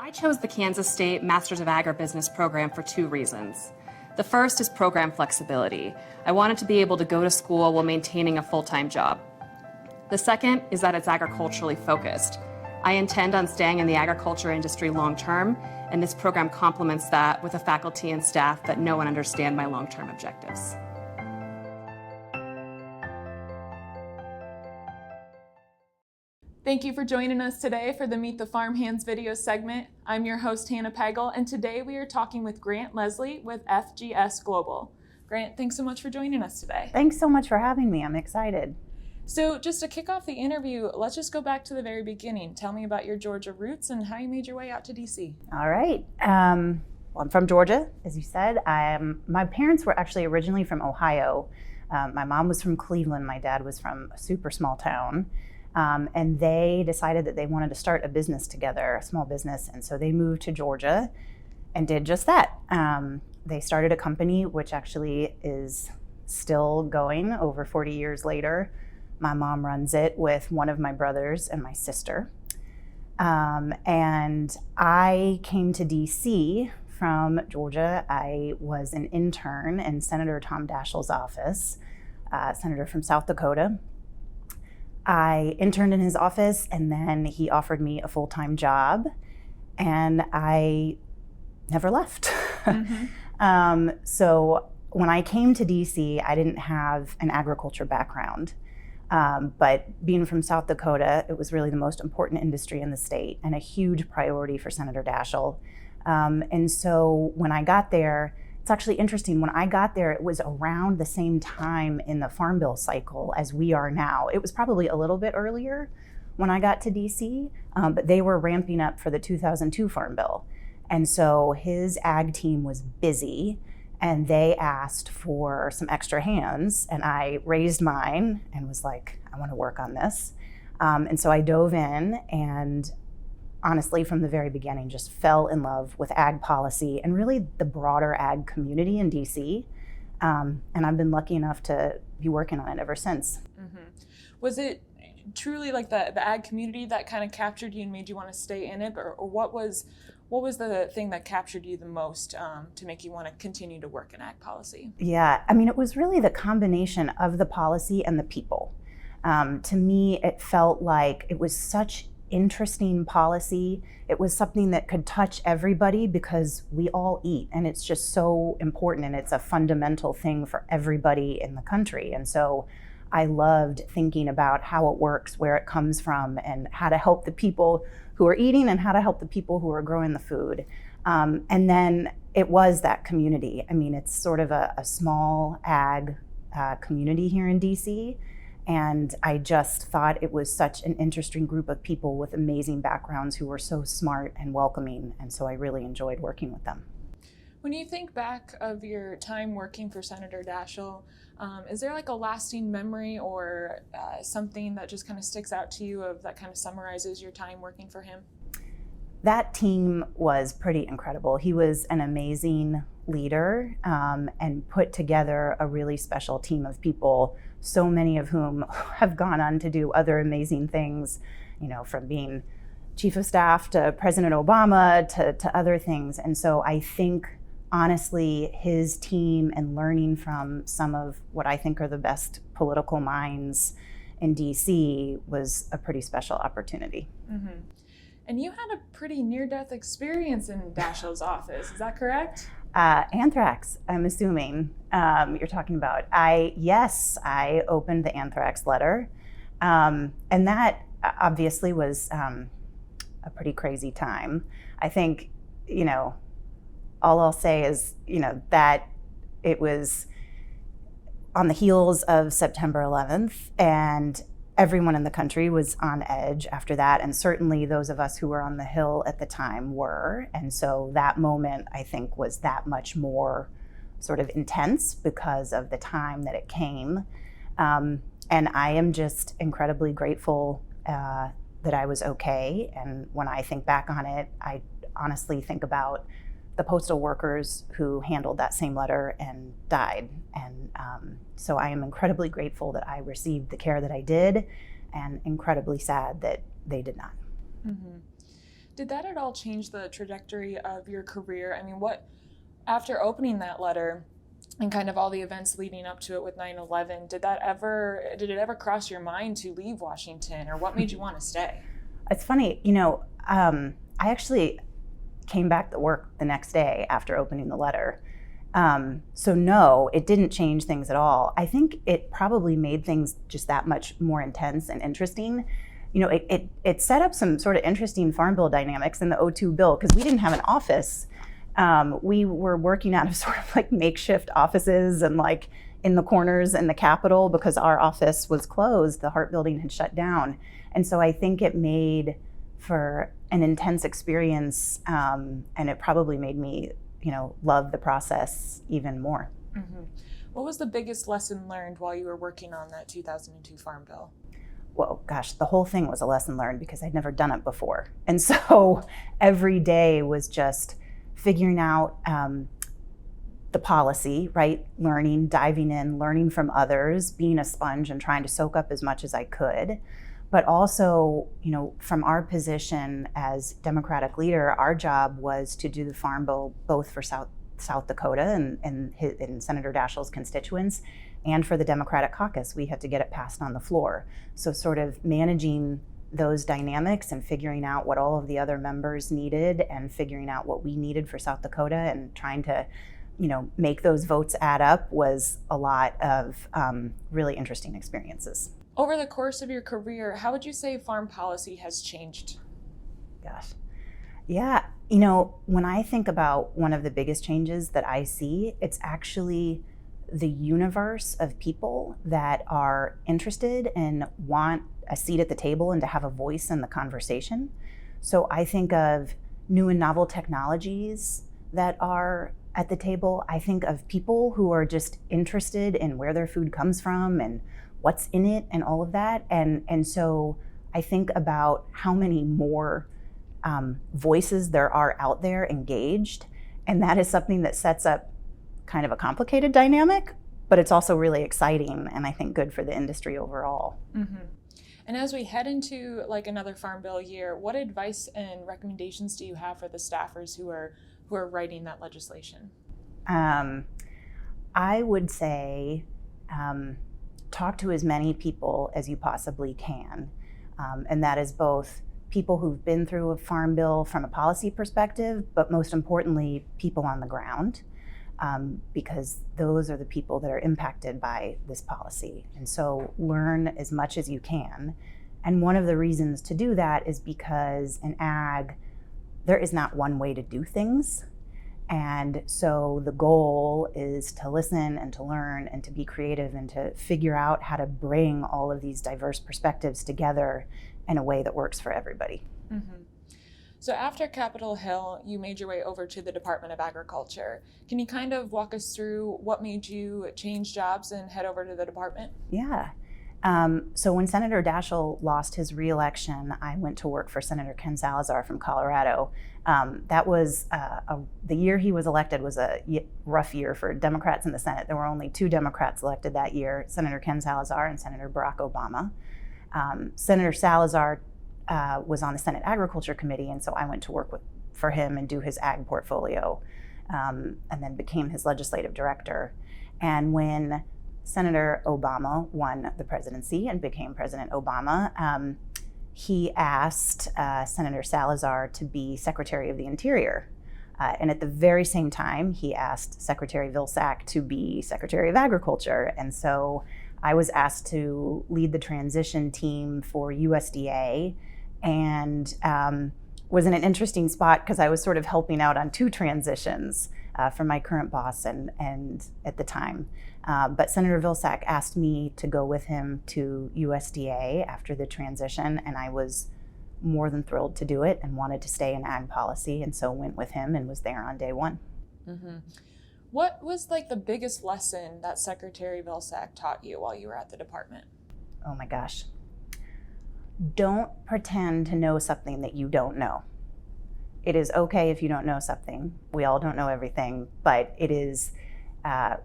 I chose the Kansas State Masters of Agribusiness program for two reasons. The first is program flexibility. I wanted to be able to go to school while maintaining a full-time job. The second is that it's agriculturally focused. I intend on staying in the agriculture industry long-term, and this program complements that with a faculty and staff that know and understand my long-term objectives. Thank you for joining us today for the Meet the Farm Hands video segment. I'm your host, Hannah Pagel, and today we are talking with Grant Leslie with FGS Global. Grant, thanks so much for joining us today. Thanks so much for having me. I'm excited. So just to kick off the interview, let's just go back to the very beginning. Tell me about your Georgia roots and how you made your way out to DC. All right. Well, I'm from Georgia, as you said. My parents were actually originally from Ohio. My mom was from Cleveland. My dad was from a super small town. And they decided that they wanted to start a business together, a small business. And so they moved to Georgia and did just that. They started a company, which actually is still going over 40 years later. My mom runs it with one of my brothers and my sister. And I came to DC from Georgia. I was an intern in Senator Tom Daschle's office, senator from South Dakota. I interned in his office, and then he offered me a full-time job, and I never left. Mm-hmm. So when I came to DC, I didn't have an agriculture background, but being from South Dakota, it was really the most important industry in the state and a huge priority for Senator Daschle. And so when I got there, it's actually interesting. When I got there, it was around the same time in the Farm Bill cycle as we are now. It was probably a little bit earlier when I got to DC, but they were ramping up for the 2002 Farm Bill. And so his ag team was busy, and they asked for some extra hands, and I raised mine and was like, I want to work on this. And so I dove in, and honestly, from the very beginning, just fell in love with ag policy and really the broader ag community in DC. And I've been lucky enough to be working on it ever since. Mm-hmm. Was it truly like the ag community that kind of captured you and made you want to stay in it? Or what was the thing that captured you the most to make you want to continue to work in ag policy? Yeah, I mean, it was really the combination of the policy and the people. To me, it felt like it was such interesting policy. It was something that could touch everybody because we all eat, and it's just so important, and it's a fundamental thing for everybody in the country. And so I loved thinking about how it works, where it comes from, and how to help the people who are eating and how to help the people who are growing the food. And then it was that community. I mean, it's sort of a small ag community here in DC. And I just thought it was such an interesting group of people with amazing backgrounds who were so smart and welcoming. And so I really enjoyed working with them. When you think back of your time working for Senator Daschle, is there like a lasting memory or something that just kind of sticks out to you that kind of summarizes your time working for him? That team was pretty incredible. He was an amazing leader and put together a really special team of people, so many of whom have gone on to do other amazing things, you know, from being chief of staff to President Obama to other things. And so I think, honestly, his team and learning from some of what I think are the best political minds in DC was a pretty special opportunity. Mm-hmm. And you had a pretty near-death experience in Daschle's office, is that correct? Anthrax, I'm assuming you're talking about. I opened the anthrax letter. And that obviously was a pretty crazy time. I think, you know, all I'll say is, you know, that it was on the heels of September 11th, and everyone in the country was on edge after that, and certainly those of us who were on the Hill at the time were. And so that moment, I think, was that much more sort of intense because of the time that it came. And I am just incredibly grateful that I was okay. And when I think back on it, I honestly think about the postal workers who handled that same letter and died. And so I am incredibly grateful that I received the care that I did, and incredibly sad that they did not. Mm-hmm. Did that at all change the trajectory of your career? I mean, after opening that letter and kind of all the events leading up to it with 9/11, did it ever cross your mind to leave Washington, or what made you want to stay? It's funny, I actually came back to work the next day after opening the letter. So no, it didn't change things at all. I think it probably made things just that much more intense and interesting. It set up some sort of interesting farm bill dynamics in the '02 bill, because we didn't have an office. We were working out of sort of like makeshift offices and like in the corners in the Capitol, because our office was closed. The Hart building had shut down. And so I think it made for an intense experience, and it probably made me love the process even more. Mm-hmm. What was the biggest lesson learned while you were working on that 2002 Farm Bill? Well, gosh, the whole thing was a lesson learned, because I'd never done it before. And so every day was just figuring out the policy, right? Learning, diving in, learning from others, being a sponge and trying to soak up as much as I could. But also, from our position as Democratic leader, our job was to do the Farm Bill both for South Dakota and Senator Daschle's constituents, and for the Democratic caucus. We had to get it passed on the floor. So sort of managing those dynamics and figuring out what all of the other members needed and figuring out what we needed for South Dakota and trying to make those votes add up was a lot of really interesting experiences. Over the course of your career, how would you say farm policy has changed? Gosh. Yeah, when I think about one of the biggest changes that I see, it's actually the universe of people that are interested and want a seat at the table and to have a voice in the conversation. So I think of new and novel technologies that are at the table. I think of people who are just interested in where their food comes from and what's in it and all of that. And so I think about how many more voices there are out there engaged. And that is something that sets up kind of a complicated dynamic, but it's also really exciting and I think good for the industry overall. Mm-hmm. And as we head into like another Farm Bill year, what advice and recommendations do you have for the staffers who are writing that legislation? I would say talk to as many people as you possibly can. And that is both people who've been through a farm bill from a policy perspective, but most importantly, people on the ground, because those are the people that are impacted by this policy. And so learn as much as you can. And one of the reasons to do that is because in ag, there is not one way to do things. And so the goal is to listen and to learn and to be creative and to figure out how to bring all of these diverse perspectives together in a way that works for everybody. Mm-hmm. So after Capitol Hill, you made your way over to the Department of Agriculture. Can you kind of walk us through what made you change jobs and head over to the department? Yeah. So when Senator Daschle lost his reelection, I went to work for Senator Ken Salazar from Colorado. That was the year he was elected was a rough year for Democrats in the Senate. There were only 2 Democrats elected that year, Senator Ken Salazar and Senator Barack Obama. Senator Salazar was on the Senate Agriculture Committee, and so I went to work for him and do his ag portfolio, and then became his legislative director. And when Senator Obama won the presidency and became President Obama, he asked Senator Salazar to be Secretary of the Interior. And at the very same time, he asked Secretary Vilsack to be Secretary of Agriculture. And so I was asked to lead the transition team for USDA, and was in an interesting spot because I was sort of helping out on 2 transitions for my current boss and at the time. But Senator Vilsack asked me to go with him to USDA after the transition, and I was more than thrilled to do it and wanted to stay in ag policy, and so went with him and was there on day 1. Mm-hmm. What was like the biggest lesson that Secretary Vilsack taught you while you were at the department? Oh my gosh. Don't pretend to know something that you don't know. It is okay if you don't know something. We all don't know everything, but it is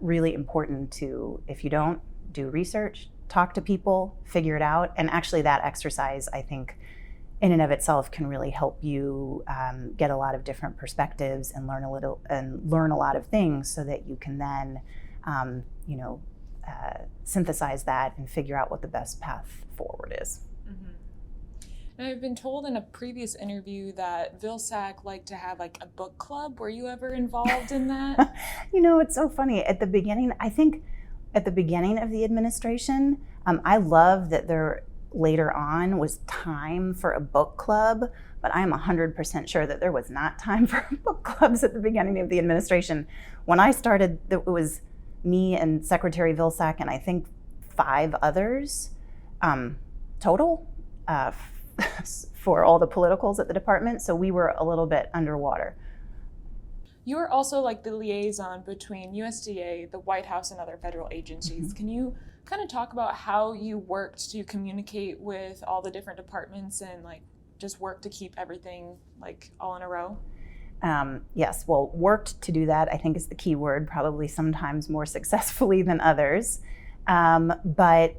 really important to, if you don't, do research, talk to people, figure it out. And actually that exercise, I think, in and of itself can really help you get a lot of different perspectives and learn a lot of things, so that you can then synthesize that and figure out what the best path forward is. And I've been told in a previous interview that Vilsack liked to have like a book club. Were you ever involved in that? It's so funny. At the beginning, I think at the beginning of the administration, I love that there later on was time for a book club, but I am 100% sure that there was not time for book clubs at the beginning of the administration. When I started, it was me and Secretary Vilsack and I think 5 others total for all the politicals at the department, so we were a little bit underwater. You are also like the liaison between USDA, the White House, and other federal agencies. Can you kind of talk about how you worked to communicate with all the different departments and like just work to keep everything like all in a row? Yes, well, worked to do that, I think, is the key word, probably sometimes more successfully than others. But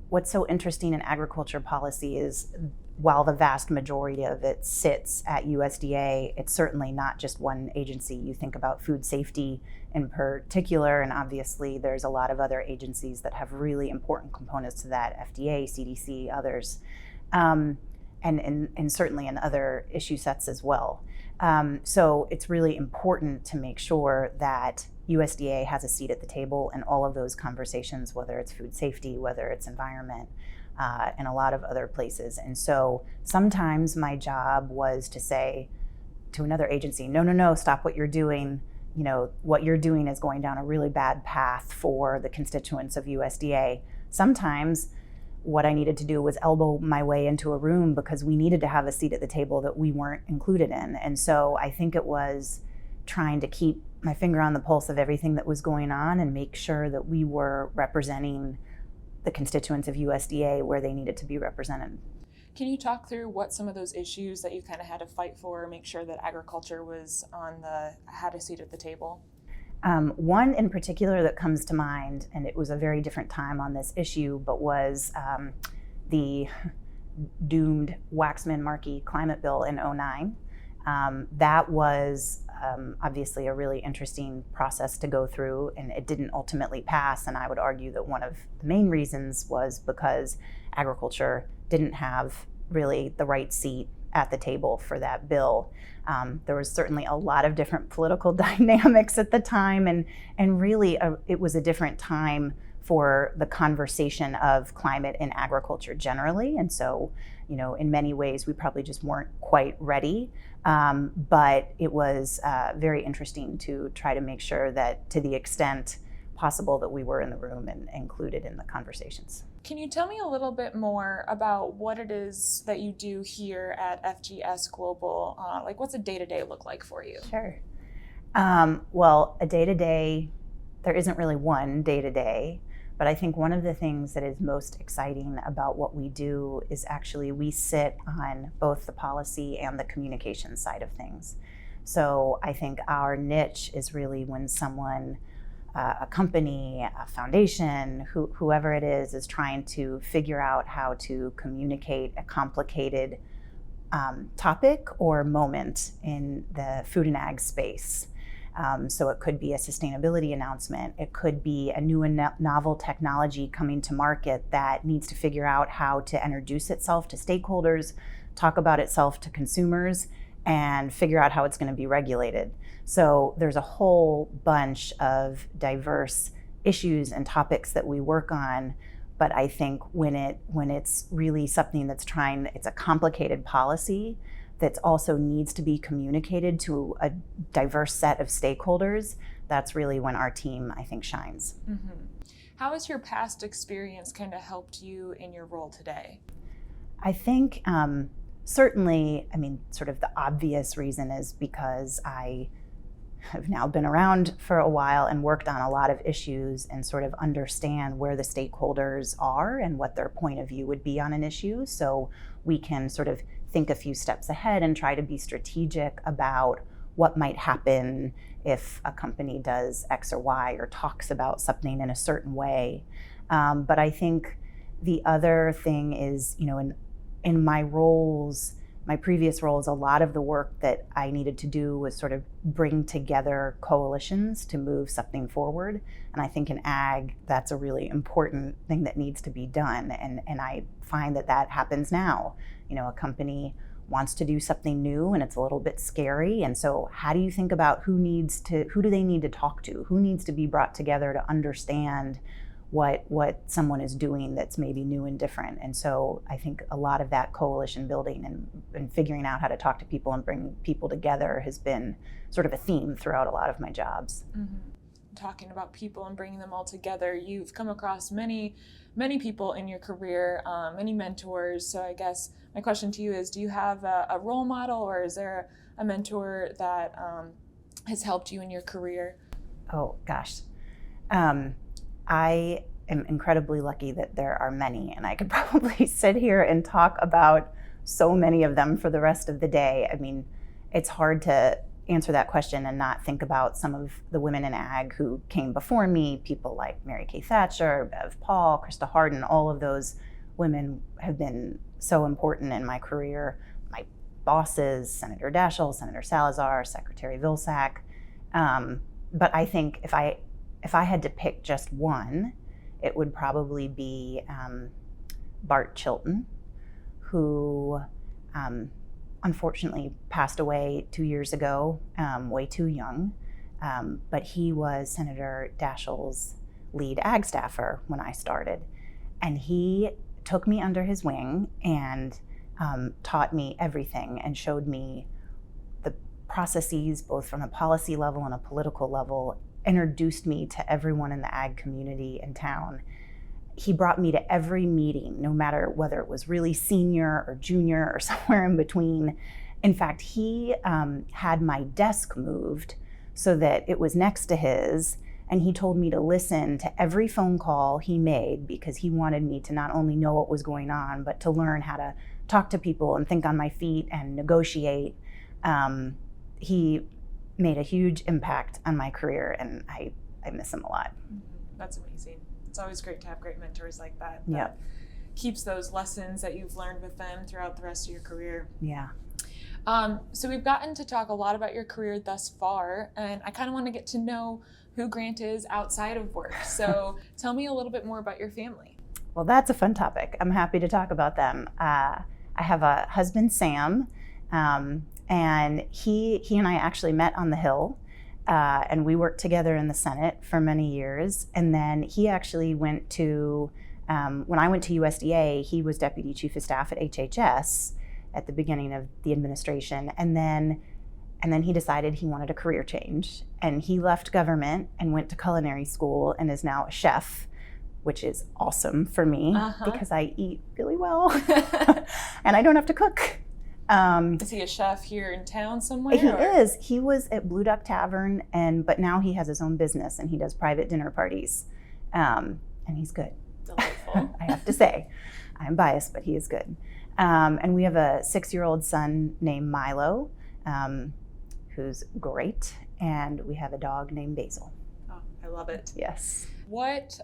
what's so interesting in agriculture policy is, while the vast majority of it sits at USDA, it's certainly not just one agency. You think about food safety in particular, and obviously there's a lot of other agencies that have really important components to that, FDA, CDC, others, and certainly in other issue sets as well. So it's really important to make sure that USDA has a seat at the table in all of those conversations, whether it's food safety, whether it's environment, and a lot of other places. And so sometimes my job was to say to another agency, no, stop what you're doing. What you're doing is going down a really bad path for the constituents of USDA. Sometimes what I needed to do was elbow my way into a room because we needed to have a seat at the table that we weren't included in. And so I think it was trying to keep my finger on the pulse of everything that was going on and make sure that we were representing the constituents of USDA where they needed to be represented. Can you talk through what some of those issues that you kind of had to fight for, make sure that agriculture had a seat at the table? One in particular that comes to mind, and it was a very different time on this issue, but was the doomed Waxman-Markey climate bill in 2009. That was obviously a really interesting process to go through, and it didn't ultimately pass. And I would argue that one of the main reasons was because agriculture didn't have really the right seat at the table for that bill. There was certainly a lot of different political dynamics at the time, and really it was a different time for the conversation of climate in agriculture generally. And so, in many ways, we probably just weren't quite ready. But it was very interesting to try to make sure that, to the extent possible, that we were in the room and included in the conversations. Can you tell me a little bit more about what it is that you do here at FGS Global? What's a day-to-day look like for you? Sure. Well, a day-to-day, there isn't really one day-to-day, but I think one of the things that is most exciting about what we do is actually we sit on both the policy and the communication side of things. So I think our niche is really when someone, a company, a foundation, whoever it is trying to figure out how to communicate a complicated topic or moment in the food and ag space. So it could be a sustainability announcement. It could be a new and novel technology coming to market that needs to figure out how to introduce itself to stakeholders, talk about itself to consumers, and figure out how it's going to be regulated. So there's a whole bunch of diverse issues and topics that we work on. But I think when it's really something it's a complicated policy that also needs to be communicated to a diverse set of stakeholders, that's really when our team, I think, shines. Mm-hmm. How has your past experience kind of helped you in your role today? I think certainly, sort of the obvious reason is because I have now been around for a while and worked on a lot of issues and sort of understand where the stakeholders are and what their point of view would be on an issue. So we can sort of think a few steps ahead and try to be strategic about what might happen if a company does X or Y or talks about something in a certain way. But I think the other thing is, in in my roles, my previous roles, a lot of the work that I needed to do was sort of bring together coalitions to move something forward. And I think in ag, that's a really important thing that needs to be done. And I find that that happens now. You know, a company wants to do something new and it's a little bit scary. And so how do you think about who do they need to talk to? Who needs to be brought together to understand what someone is doing that's maybe new and different? And so I think a lot of that coalition building and figuring out how to talk to people and bring people together has been sort of a theme throughout a lot of my jobs. Mm-hmm. Talking about people and bringing them all together, you've come across many people in your career, many mentors. So I guess my question to you is, do you have a role model, or is there a mentor that has helped you in your career? Oh gosh. I am incredibly lucky that there are many, and I could probably sit here and talk about so many of them for the rest of the day. I mean, it's hard to answer that question and not think about some of the women in ag who came before me, people like Mary Kay Thatcher, Bev Paul, Krista Harden. All of those women have been so important in my career. My bosses, Senator Daschle, Senator Salazar, Secretary Vilsack. But I think if I had to pick just one, it would probably be Bart Chilton, who unfortunately passed away 2 years ago, way too young. But he was Senator Daschle's lead ag staffer when I started. And he took me under his wing and taught me everything and showed me the processes, both from a policy level and a political level, introduced me to everyone in the ag community in town. He brought me to every meeting, no matter whether it was really senior or junior or somewhere in between. In fact, he had my desk moved so that it was next to his, and he told me to listen to every phone call he made because he wanted me to not only know what was going on, but to learn how to talk to people and think on my feet and negotiate. He made a huge impact on my career, and I miss him a lot. That's amazing. It's always great to have great mentors like that. Yep. Keeps those lessons that you've learned with them throughout the rest of your career. Yeah. So we've gotten to talk a lot about your career thus far, and I kind of want to get to know who Grant is outside of work. So tell me a little bit more about your family. Well, that's a fun topic. I'm happy to talk about them. I have a husband, Sam, and he and I actually met on the Hill, and we worked together in the Senate for many years. And then he actually went to, when I went to USDA, he was Deputy Chief of Staff at HHS at the beginning of the administration. And then he decided he wanted a career change. And he left government and went to culinary school and is now a chef, which is awesome for me because I eat really well and I don't have to cook. Is he a chef here in town somewhere? He is. He was at Blue Duck Tavern, but now he has his own business and he does private dinner parties. And he's good. Delightful. I have to say. I'm biased, but he is good. And we have a 6-year-old son named Milo, who's great. And we have a dog named Basil. Oh, I love it. Yes. What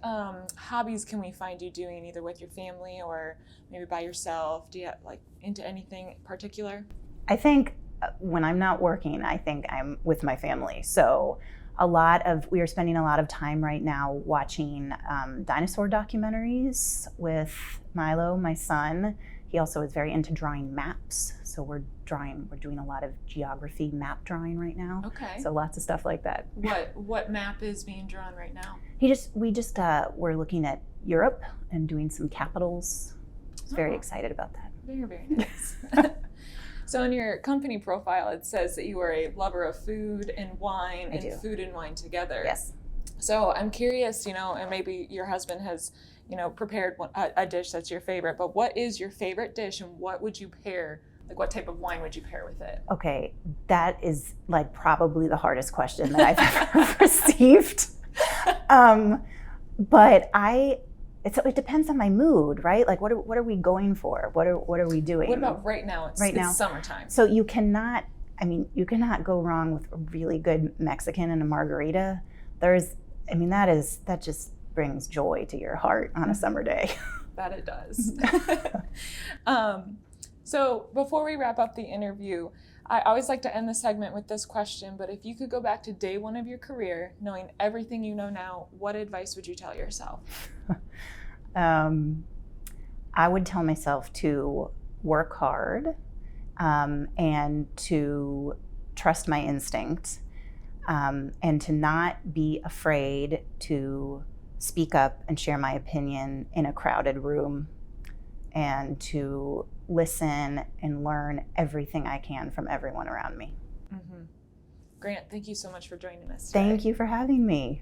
hobbies can we find you doing, either with your family or maybe by yourself? Do you like into anything in particular? I think when I'm not working, I think I'm with my family. So we are spending a lot of time right now watching dinosaur documentaries with Milo, my son. He also is very into drawing maps. So we're doing a lot of geography map drawing right now. Okay. So lots of stuff like that. What map is being drawn right now? We're looking at Europe and doing some capitals. He's very excited about that. Very, very nice. So in your company profile, it says that you are a lover of food and wine and food and wine together. Yes. So I'm curious, and maybe your husband has, prepared a dish that's your favorite, but what is your favorite dish and what would you pair? Like, what type of wine would you pair with it? Okay, that is like probably the hardest question that I've ever received. But it depends on my mood, right? Like, what are we going for? What are we doing? What about right now? It's summertime. So you cannot go wrong with a really good Mexican and a margarita. That just brings joy to your heart on a summer day. That it does. So before we wrap up the interview, I always like to end the segment with this question, but if you could go back to day one of your career, knowing everything you know now, what advice would you tell yourself? I would tell myself to work hard and to trust my instinct and to not be afraid to speak up and share my opinion in a crowded room, and to listen and learn everything I can from everyone around me. Mm-hmm. Grant, thank you so much for joining us today. Thank you for having me.